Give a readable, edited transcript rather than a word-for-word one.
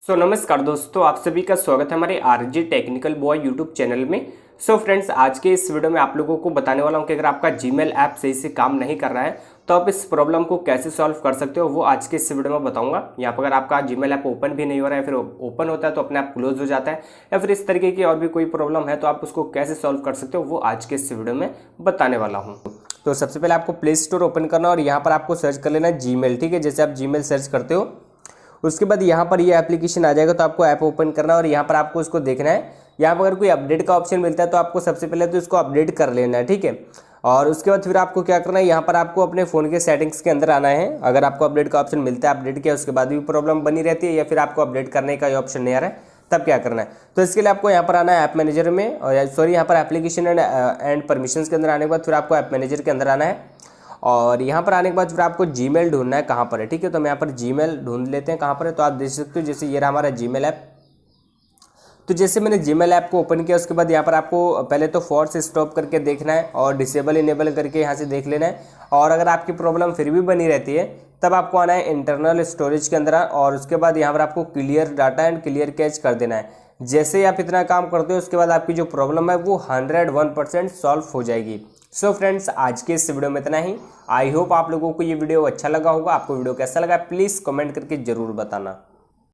नमस्कार दोस्तों, आप सभी का स्वागत है हमारे RJ technical boy YouTube channel में। फ्रेंड्स, आज के इस वीडियो में आप लोगों को बताने वाला हूं कि अगर आपका जीमेल ऐप सही से काम नहीं कर रहा है तो आप इस प्रॉब्लम को कैसे सॉल्व कर सकते हो, वो आज के इस वीडियो में बताऊंगा। यहाँ पर अगर आपका जीमेल ऐप ओपन भी नहीं हो रहा है, फिर ओपन होता है तो अपने आप क्लोज हो जाता है, या फिर इस तरीके की और भी कोई प्रॉब्लम है तो आप उसको कैसे सॉल्व कर सकते हो, वो आज के इस वीडियो में बताने वाला हूँ। तो सबसे पहले आपको प्ले स्टोर ओपन करना और यहाँ पर आपको सर्च कर लेना है जीमेल। ठीक है, जैसे आप जीमेल सर्च करते हो उसके बाद यहाँ पर ये एप्लीकेशन आ जाएगा, तो आपको ऐप ओपन करना और यहाँ पर आपको उसको देखना है। यहाँ पर अगर कोई अपडेट का ऑप्शन मिलता है तो आपको सबसे पहले तो इसको अपडेट कर लेना है। ठीक है, और उसके बाद फिर आपको क्या करना है, यहाँ पर आपको अपने फ़ोन के सेटिंग्स के अंदर आना है। अगर आपको अपडेट का ऑप्शन मिलता है, अपडेट किया उसके बाद भी प्रॉब्लम बनी रहती है, या फिर आपको अपडेट करने का ऑप्शन नहीं आ रहा है, तब क्या करना है, तो इसके लिए आपको यहाँ पर आना है ऐप मैनेजर में, और सॉरी यहाँ पर एप्लीकेशन एंड परमिशंस के अंदर आने के बाद फिर आपको ऐप मैनेजर के अंदर आना है। और यहाँ पर आने के बाद फिर आपको जीमेल ढूंढना है कहाँ पर है। ठीक है, तो हम यहाँ पर जीमेल ढूंढ लेते हैं कहाँ पर है। तो आप देख सकते हो जैसे ये रहा हमारा जीमेल ऐप। तो जैसे मैंने जीमेल ऐप को ओपन किया उसके बाद यहाँ पर आपको पहले तो फोर्स स्टॉप करके देखना है और डिसेबल इनेबल करके यहाँ से देख लेना है। और अगर आपकी प्रॉब्लम फिर भी बनी रहती है तब आपको आना है इंटरनल स्टोरेज के अंदर, और उसके बाद यहाँ पर आपको clear data and clear catch कर देना है। जैसे ही आप इतना काम करते हो उसके बाद आपकी जो प्रॉब्लम है वो 101% सॉल्व हो जाएगी। फ्रेंड्स, आज के इस वीडियो में इतना ही। आई होप आप लोगों को ये वीडियो अच्छा लगा होगा। आपको वीडियो कैसा लगा प्लीज़ कमेंट करके ज़रूर बताना।